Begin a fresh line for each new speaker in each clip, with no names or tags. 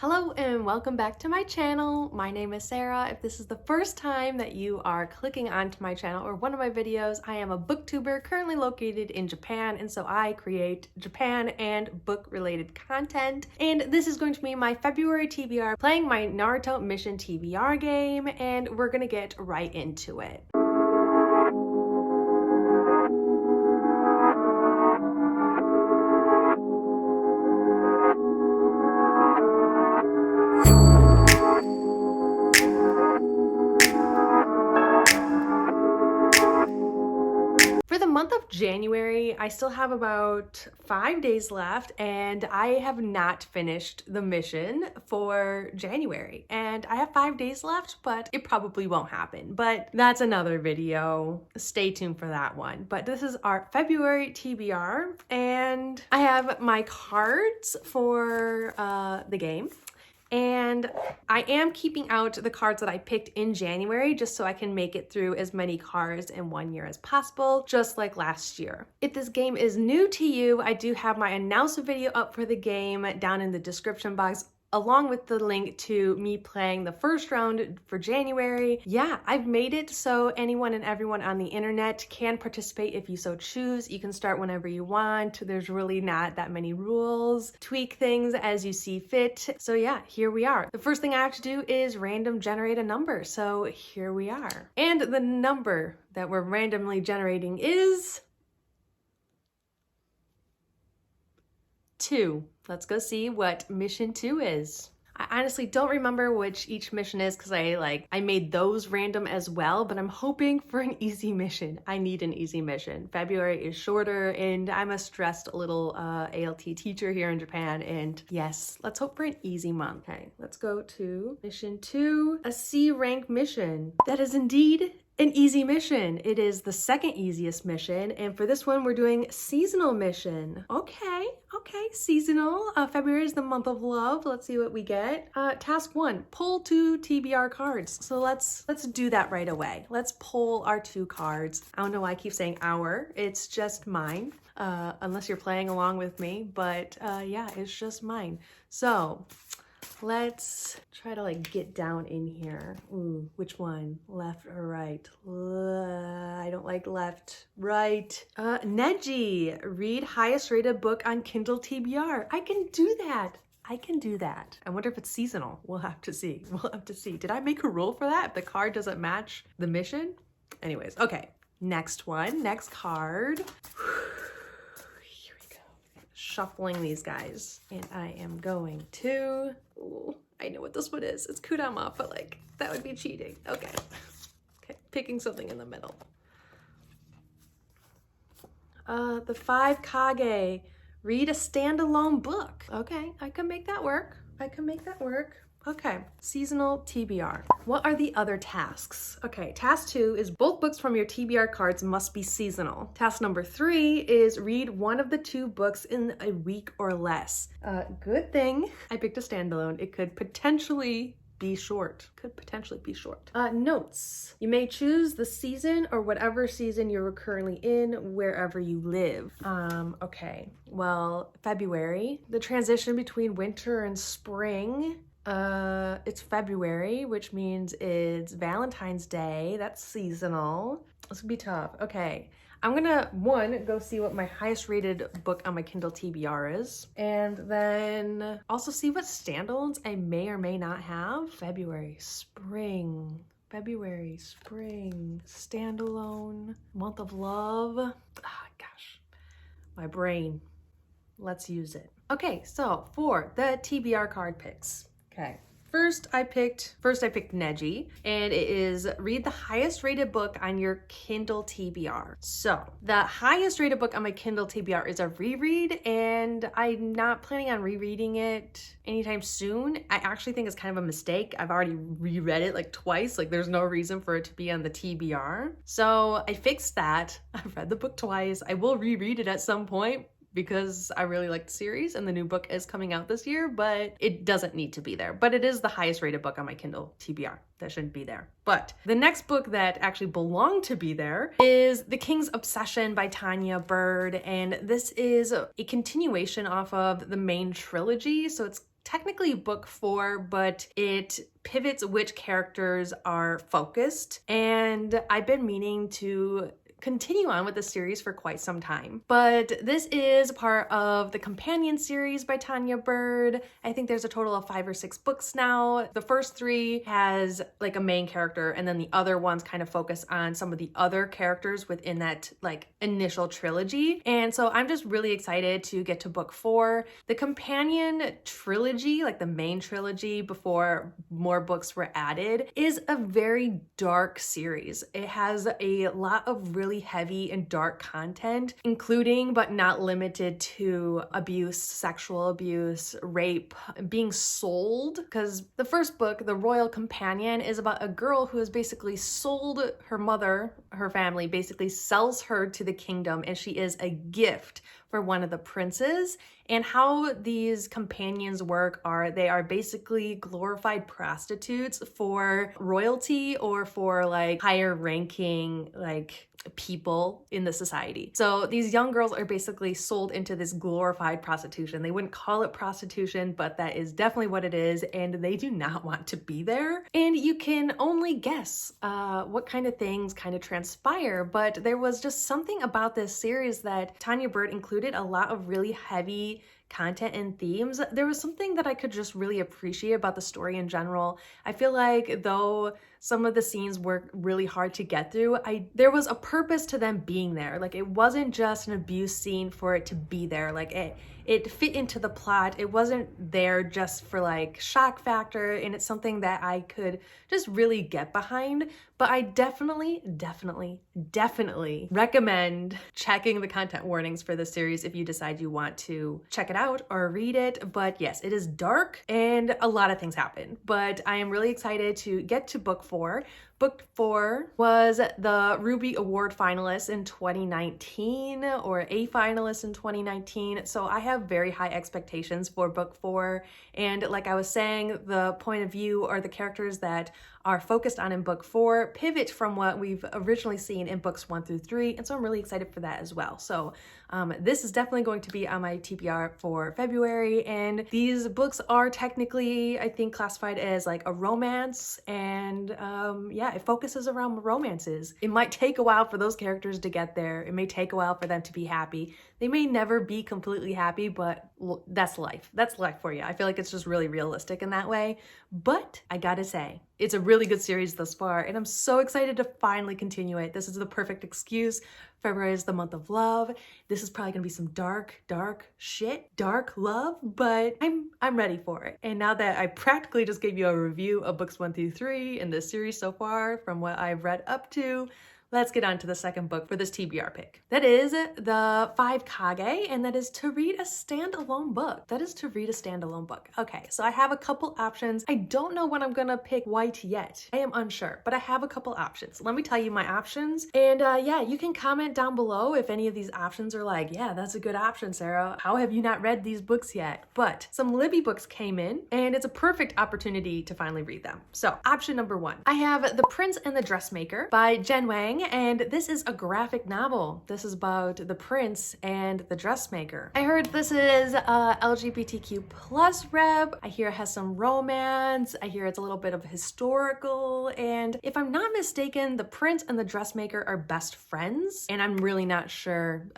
Hello and welcome back to my channel. My name is Sarah. If this is the first time that you are clicking onto my channel or one of my videos, I am a booktuber currently located in Japan, and so I create Japan and book related content. And this is going to be my February TBR, playing my Naruto Mission TBR game, and we're gonna get right into it. For the month of January, I still have about 5 days left, and I have not finished the mission for January. And I have 5 days left, but it probably won't happen. But that's another video. Stay tuned for that one. But this is our February TBR, and I have my cards for the game. And I am keeping out the cards that I picked in January just so I can make it through as many cards in 1 year as possible, just like last year. If this game is new to you, I do have my announcement video up for the game down in the description box, along with the link to me playing the first round for January. Yeah, I've made it so anyone and everyone on the internet can participate if you so choose. You can start whenever you want. There's really not that many rules. Tweak things as you see fit. So yeah, here we are. The first thing I have to do is random generate a number. So here we are. And the number that we're randomly generating is 2. Let's go see what mission 2 is. I honestly don't remember which each mission is because I made those random as well, but I'm hoping for an easy mission. I need an easy mission. February is shorter and I'm a stressed little ALT teacher here in Japan, and yes, let's hope for an easy month. Okay, let's go to mission 2, a C rank mission. That is indeed an easy mission. It is the second easiest mission, and for this one we're doing seasonal mission. Okay, seasonal. February is the month of love. Let's see what we get. Task 1, pull 2 TBR cards. So let's do that right away. Let's pull our 2 cards. I don't know why I keep saying our. It's just mine, unless you're playing along with me, but yeah, it's just mine. So let's try to get down in here. Ooh, which one? Left or right? I don't like left. Right. Neji, read highest rated book on Kindle TBR. I can do that. I wonder if it's seasonal. We'll have to see. Did I make a rule for that if the card doesn't match the mission? Anyways, okay. Next one. Next card. Shuffling these guys, and I am going to, ooh, I know what this one is. It's Kurama, but that would be cheating. Okay, picking something in the middle. The 5 Kage, read a standalone book. Okay, I can make that work. Okay, seasonal TBR. What are the other tasks? Okay, task 2 is both books from your TBR cards must be seasonal. Task number 3 is read one of the 2 books in a week or less. Good thing I picked a standalone. It could potentially be short. Notes. You may choose the season or whatever season you're currently in wherever you live. Okay, well, February, the transition between winter and spring. It's February, which means it's Valentine's Day. That's seasonal. This would be tough. Okay. I'm gonna, go see what my highest rated book on my Kindle TBR is, and then also see what standalones I may or may not have. February, spring, standalone, month of love. Gosh, my brain. Let's use it. Okay, so for the TBR card picks. Okay. First I picked Neji, and it is read the highest rated book on your Kindle TBR. So the highest rated book on my Kindle TBR is a reread, and I'm not planning on rereading it anytime soon. I actually think it's kind of a mistake. I've already reread it twice. There's no reason for it to be on the TBR. So I fixed that. I've read the book twice. I will reread it at some point, because I really like the series and the new book is coming out this year, but it doesn't need to be there. But it is the highest rated book on my Kindle TBR. That shouldn't be there. But the next book that actually belonged to be there is The King's Obsession by Tanya Bird. And this is a continuation off of the main trilogy. So it's technically book 4, but it pivots which characters are focused. And I've been meaning to continue on with the series for quite some time. But this is part of the companion series by Tanya Bird. I think there's a total of 5 or 6 books now. The first 3 has like a main character, and then the other ones kind of focus on some of the other characters within that like initial trilogy. And so I'm just really excited to get to book 4. The companion trilogy, like the main trilogy before more books were added, is a very dark series. It has a lot of really heavy and dark content, including but not limited to abuse, sexual abuse, rape, being sold. Because the first book, The Royal Companion, is about a girl who is basically sold. Her mother, her family basically sells her to the kingdom, and she is a gift for one of the princes. And how these companions work are they are basically glorified prostitutes for royalty or for like higher ranking like people in the society. So these young girls are basically sold into this glorified prostitution. They wouldn't call it prostitution, but that is definitely what it is, and they do not want to be there. And you can only guess what kind of things kind of transpire, but there was just something about this series that Tanya Bird included a lot of really heavy content and themes. There was something that I could just really appreciate about the story in general. I feel like though some of the scenes were really hard to get through, there was a purpose to them being there. Like it wasn't just an abuse scene for it to be there. Like it fit into the plot. It wasn't there just for like shock factor, and it's something that I could just really get behind. But I definitely recommend checking the content warnings for this series if you decide you want to check it out or read it. But yes, it is dark and a lot of things happen. But I am really excited to get to book 4. Book 4 was the Ruby Award finalist in 2019, or a finalist in 2019. So I have very high expectations for book 4. And like I was saying, the point of view or the characters that are focused on in book 4 pivot from what we've originally seen in books 1 through 3. And so I'm really excited for that as well. So this is definitely going to be on my TBR for February. And these books are technically, I think, classified as like a romance. And yeah, it focuses around romances. It might take a while for those characters to get there. It may take a while for them to be happy. They may never be completely happy, but that's life. That's life for you. I feel like it's just really realistic in that way. But I gotta say, it's a really good series thus far, and I'm so excited to finally continue it. This is the perfect excuse. February is the month of love. This is probably gonna be some dark shit, dark love, but I'm ready for it. And now that I practically just gave you a review of books 1 through 3 in this series so far from what I've read up to, let's get on to the second book for this TBR pick. That is The Five Kage, and that is to read a standalone book. Okay, so I have a couple options. I don't know when I'm gonna pick white yet. I am unsure, but I have a couple options. Let me tell you my options. And yeah, you can comment down below if any of these options are like, yeah, that's a good option, Sarah. How have you not read these books yet? But some Libby books came in, and it's a perfect opportunity to finally read them. So option number 1, I have The Prince and the Dressmaker by Jen Wang. And this is a graphic novel. This is about the prince and the dressmaker. I heard this is LGBTQ plus rep. I hear it has some romance. I hear it's a little bit of historical. And if I'm not mistaken, the prince and the dressmaker are best friends. And I'm really not sure.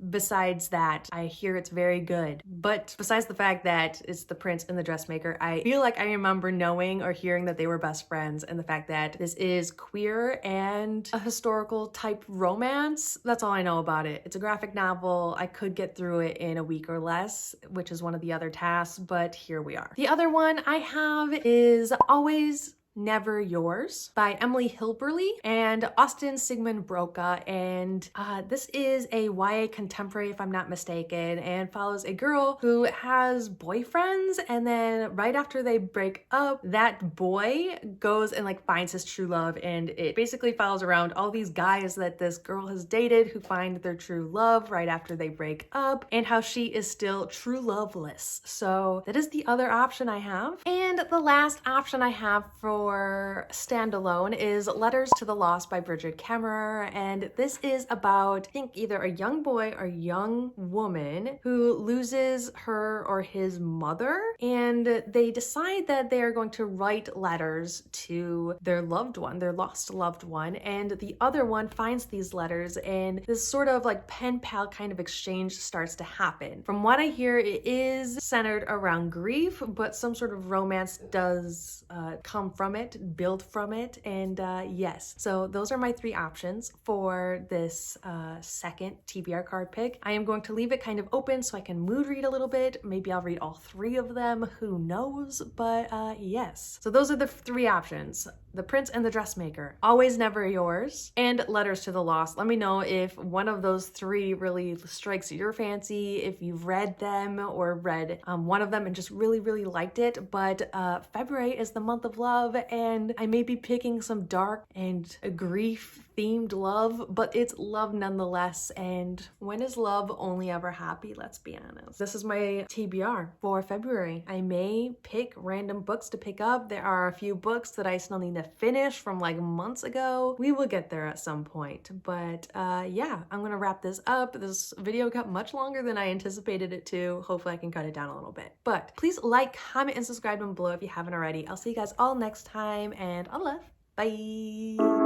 Besides that, I hear it's very good. But besides the fact that it's the prince and the dressmaker, I feel like I remember knowing or hearing that they were best friends, and the fact that this is queer and a historical type romance. That's all I know about it. It's a graphic novel. I could get through it in a week or less, which is one of the other tasks, but here we are. The other one I have is Always Never Yours by Emily Hilberly and Austin Sigmund Broca. And this is a YA contemporary, if I'm not mistaken, and follows a girl who has boyfriends, and then right after they break up, that boy goes and like finds his true love, and it basically follows around all these guys that this girl has dated who find their true love right after they break up, and how she is still true loveless. So that is the other option I have. And the last option I have for for standalone is Letters to the Lost by Bridget Kemmerer, and this is about, I think, either a young boy or young woman who loses her or his mother, and they decide that they are going to write letters to their loved one, their lost loved one, and the other one finds these letters, and this sort of like pen pal kind of exchange starts to happen. From what I hear, it is centered around grief, but some sort of romance does come from it, build from it, and yes. So those are my three options for this second TBR card pick. I am going to leave it kind of open so I can mood read a little bit. Maybe I'll read all three of them, who knows, but yes. So those are the three options: The Prince and the Dressmaker, Always Never Yours, and Letters to the Lost. Let me know if one of those three really strikes your fancy, if you've read them or read one of them and just really, really liked it. But February is the month of love, and I may be picking some dark and grief themed love, but it's love nonetheless. And when is love only ever happy? Let's be honest. This is my TBR for February. I may pick random books to pick up. There are a few books that I still need to finish from like months ago. We will get there at some point. But yeah, I'm gonna wrap this up. This video got much longer than I anticipated it to. Hopefully I can cut it down a little bit. But please like, comment, and subscribe down below if you haven't already. I'll see you guys all next time, and all love. Bye.